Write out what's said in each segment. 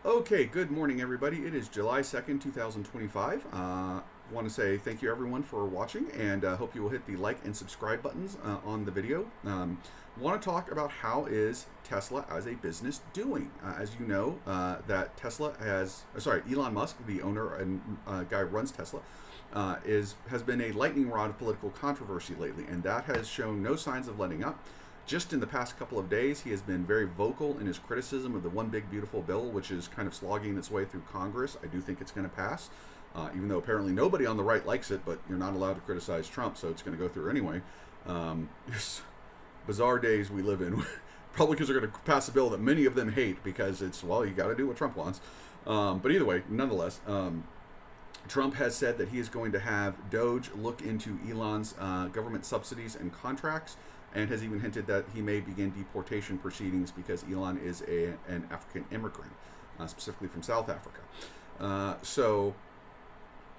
Okay, good morning, everybody. It is July 2nd, 2025. Want to say thank you, everyone, for watching, and hope you will hit the like and subscribe buttons on the video. Want to talk about how is Tesla as a business doing? As you know, that Tesla Elon Musk, the owner and guy who runs Tesla, has been a lightning rod of political controversy lately, and that has shown no signs of letting up. Just in the past couple of days, he has been very vocal in his criticism of the One Big Beautiful Bill, which is kind of slogging its way through Congress. I do think it's going to pass, even though apparently nobody on the right likes it, but you're not allowed to criticize Trump, so it's going to go through anyway. It's bizarre days we live in. Probably because they're going to pass a bill that many of them hate because it's, well, you got to do what Trump wants. But either way, nonetheless, Trump has said that he is going to have Doge look into Elon's government subsidies and contracts, and has even hinted that he may begin deportation proceedings because Elon is an African immigrant, specifically from South Africa. So,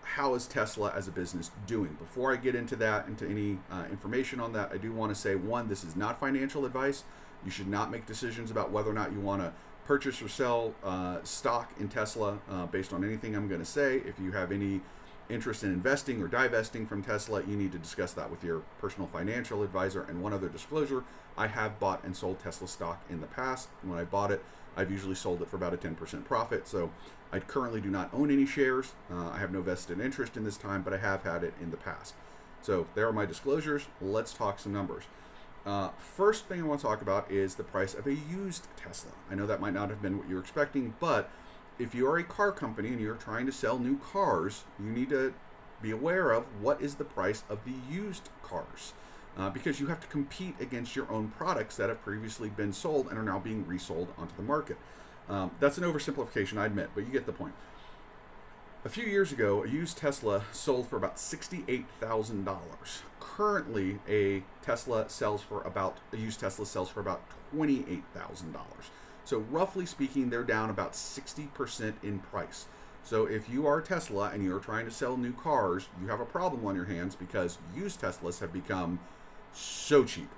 how is Tesla as a business doing? Before I get into that, into any information on that, I do want to say, one, this is not financial advice. You should not make decisions about whether or not you want to purchase or sell stock in Tesla based on anything I'm going to say. If you have any interest in investing or divesting from Tesla, you need to discuss that with your personal financial advisor. And one other disclosure, I have bought and sold Tesla stock in the past. When I bought it, I've usually sold it for about a 10% profit. So I currently do not own any shares. I have no vested interest in this time, but I have had it in the past. So there are my disclosures. Let's talk some numbers. First thing I want to talk about is the price of a used Tesla. I know that might not have been what you were expecting, but if you are a car company and you're trying to sell new cars, you need to be aware of what is the price of the used cars. Because you have to compete against your own products that have previously been sold and are now being resold onto the market. That's an oversimplification, I admit, but you get the point. A few years ago, a used Tesla sold for about $68,000. Currently, a used Tesla sells for about $28,000. So roughly speaking, they're down about 60% in price. So if you are Tesla and you're trying to sell new cars, you have a problem on your hands because used Teslas have become so cheap,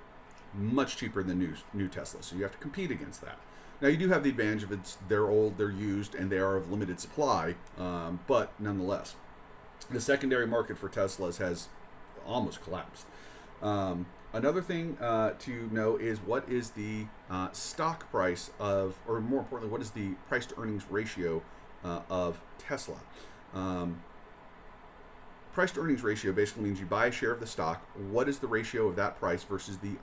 much cheaper than new Teslas. So you have to compete against that. Now you do have the advantage of they're old, they're used, and they are of limited supply, but nonetheless, the secondary market for Teslas has almost collapsed. Another thing to know is what is the stock price of, or more importantly, what is the price to earnings ratio of Tesla? Price to earnings ratio basically means you buy a share of the stock. What is the ratio of that price versus the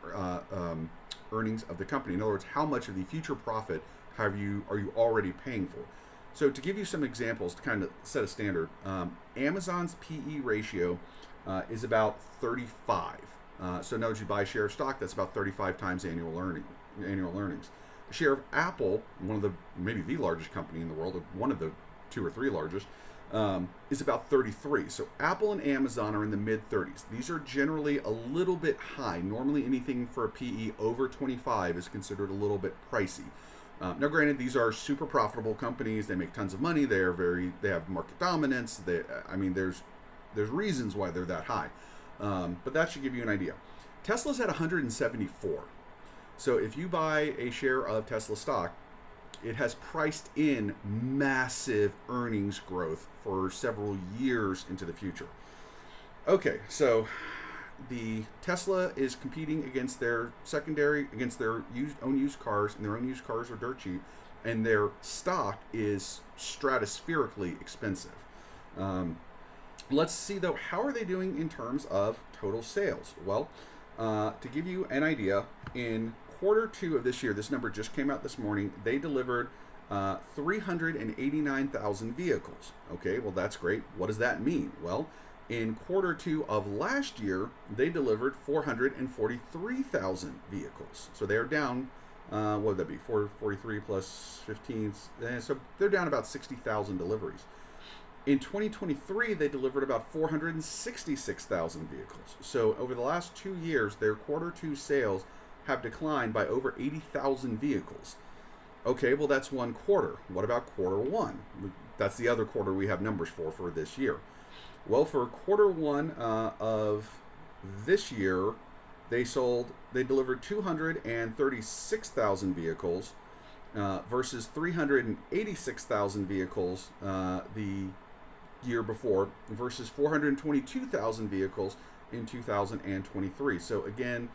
earnings of the company? In other words, how much of the future profit are you already paying for? So to give you some examples to kind of set a standard, Amazon's PE ratio is about 35. So in other words, you buy a share of stock, that's about 35 times annual earnings. A share of Apple, one of the maybe the largest company in the world, or one of the two or three largest, is about 33. So Apple and Amazon are in the mid 30s. These are generally a little bit high. Normally, anything for a PE over 25 is considered a little bit pricey. Now, granted, these are super profitable companies. They make tons of money. They have market dominance. There's reasons why they're that high. But that should give you an idea. Tesla's at 174. So if you buy a share of Tesla stock, it has priced in massive earnings growth for several years into the future. Okay, so the Tesla is competing against their own used cars, and their own used cars are dirt cheap, and their stock is stratospherically expensive. Let's see though, how are they doing in terms of total sales? Well, to give you an idea, in quarter two of this year, this number just came out this morning, they delivered 389,000 vehicles. Okay, well, that's great. What does that mean? Well, in quarter two of last year, they delivered 443,000 vehicles. So they're down, what would that be? 443 plus 15. So they're down about 60,000 deliveries. In 2023, they delivered about 466,000 vehicles. So over the last 2 years, their quarter two sales have declined by over 80,000 vehicles. Okay, well, that's one quarter. What about quarter one? That's the other quarter we have numbers for this year. Well, for quarter one of this year, they delivered 236,000 vehicles, versus 386,000 vehicles the year before versus 422,000 vehicles in 2023. So again,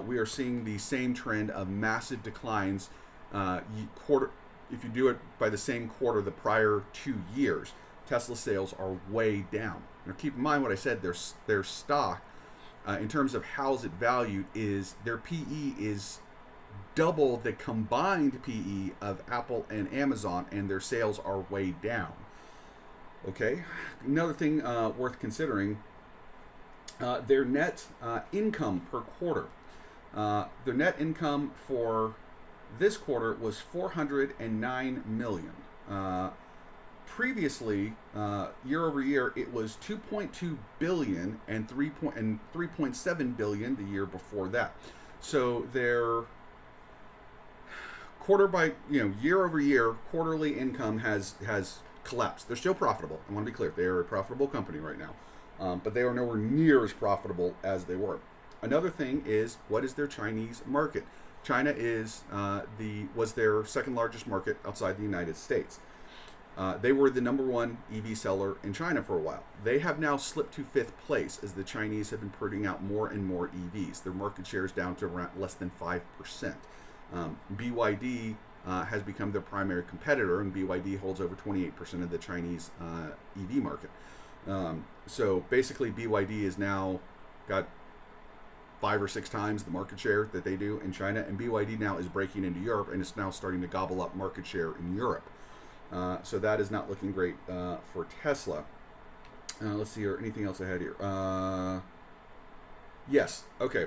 we are seeing the same trend of massive declines if you do it by the same quarter the prior 2 years. Tesla sales are way down. Now keep in mind what I said, their stock in terms of how's it valued is their PE is double the combined PE of Apple and Amazon, and their sales are way down. Okay, another thing worth considering, their net income per quarter. Their net income for this quarter was $409 million. Previously, year over year, it was $2.2 billion and 3.7 billion the year before that. So their year over year, quarterly income has collapsed. They're still profitable. I want to be clear. They are a profitable company right now. But they are nowhere near as profitable as they were. Another thing is, what is their Chinese market? China was their second largest market outside the United States. They were the number one EV seller in China for a while. They have now slipped to 5th place as the Chinese have been putting out more and more EVs. Their market share is down to around less than 5%. BYD has become their primary competitor, and BYD holds over 28% of the Chinese EV market. So basically, BYD has now got 5 or 6 times the market share that they do in China, and BYD now is breaking into Europe and is now starting to gobble up market share in Europe. So that is not looking great for Tesla. Let's see here. Anything else I had here? Yes. Okay.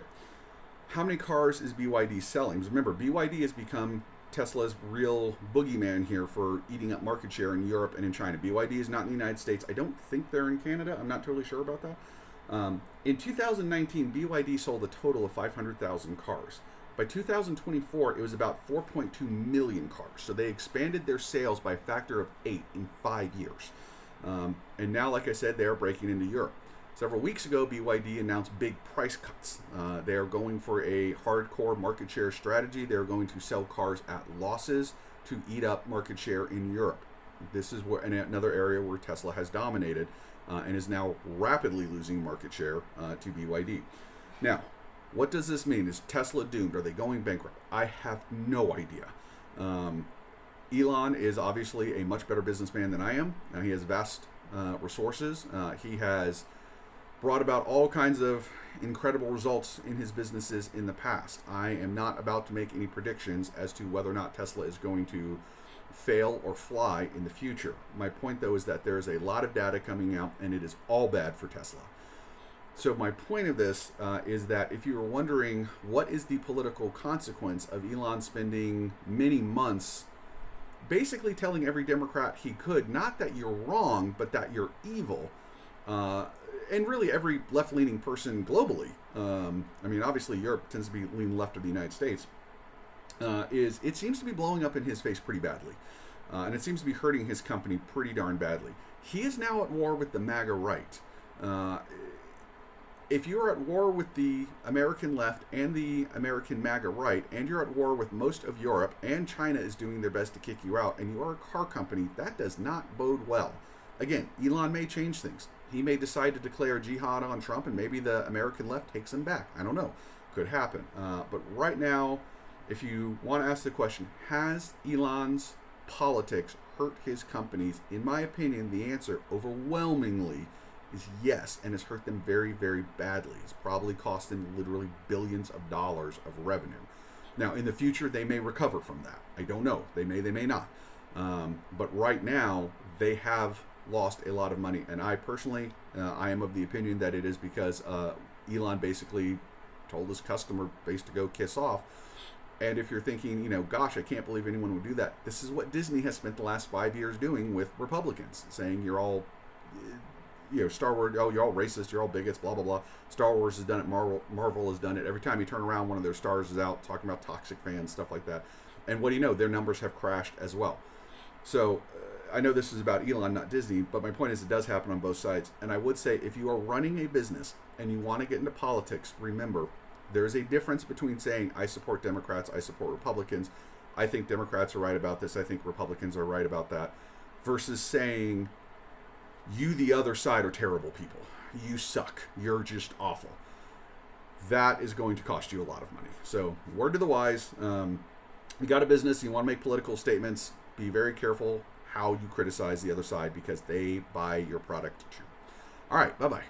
How many cars is BYD selling? Because remember, BYD has become Tesla's real boogeyman here for eating up market share in Europe and in China. BYD is not in the United States. I don't think they're in Canada. I'm not totally sure about that. In 2019, BYD sold a total of 500,000 cars. By 2024, it was about 4.2 million cars. So they expanded their sales by a factor of 8 in 5 years. And now, like I said, they are breaking into Europe. Several weeks ago, BYD announced big price cuts. They are going for a hardcore market share strategy. They're going to sell cars at losses to eat up market share in Europe. This is another area where Tesla has dominated and is now rapidly losing market share to BYD. Now, what does this mean? Is Tesla doomed? Are they going bankrupt? I have no idea. Elon is obviously a much better businessman than I am. He has vast resources. He has brought about all kinds of incredible results in his businesses in the past. I am not about to make any predictions as to whether or not Tesla is going to fail or fly in the future. My point, though, is that there is a lot of data coming out, and it is all bad for Tesla. So my point of this is that if you were wondering what is the political consequence of Elon spending many months basically telling every Democrat he could, not that you're wrong, but that you're evil, and really every left-leaning person globally, I mean, obviously Europe tends to be leaning left of the United States, is it seems to be blowing up in his face pretty badly. And it seems to be hurting his company pretty darn badly. He is now at war with the MAGA right. If you're at war with the American left and the American MAGA right, and you're at war with most of Europe, and China is doing their best to kick you out, and you are a car company, that does not bode well. Again, Elon may change things. He may decide to declare jihad on Trump, and maybe the American left takes him back. I don't know. Could happen. But right now, if you want to ask the question, has Elon's politics hurt his companies? In my opinion, the answer overwhelmingly is yes, and has hurt them very, very badly. It's probably cost them literally billions of dollars of revenue. Now, in the future, they may recover from that. I don't know. They may not. But right now, they have lost a lot of money. And I personally, I am of the opinion that it is because Elon basically told his customer base to go kiss off. And if you're thinking, gosh, I can't believe anyone would do that. This is what Disney has spent the last 5 years doing with Republicans, saying you're all, Star Wars, oh, you're all racist, you're all bigots, blah, blah, blah. Star Wars has done it, Marvel has done it. Every time you turn around, one of their stars is out talking about toxic fans, stuff like that. And what do you know? Their numbers have crashed as well. So I know this is about Elon, not Disney, but my point is it does happen on both sides. And I would say if you are running a business and you want to get into politics, remember, there is a difference between saying, I support Democrats, I support Republicans. I think Democrats are right about this. I think Republicans are right about that. Versus saying, you, the other side, are terrible people. You suck. You're just awful. That is going to cost you a lot of money. So, word to the wise. You got a business, you want to make political statements, be very careful how you criticize the other side because they buy your product too. All right, bye-bye.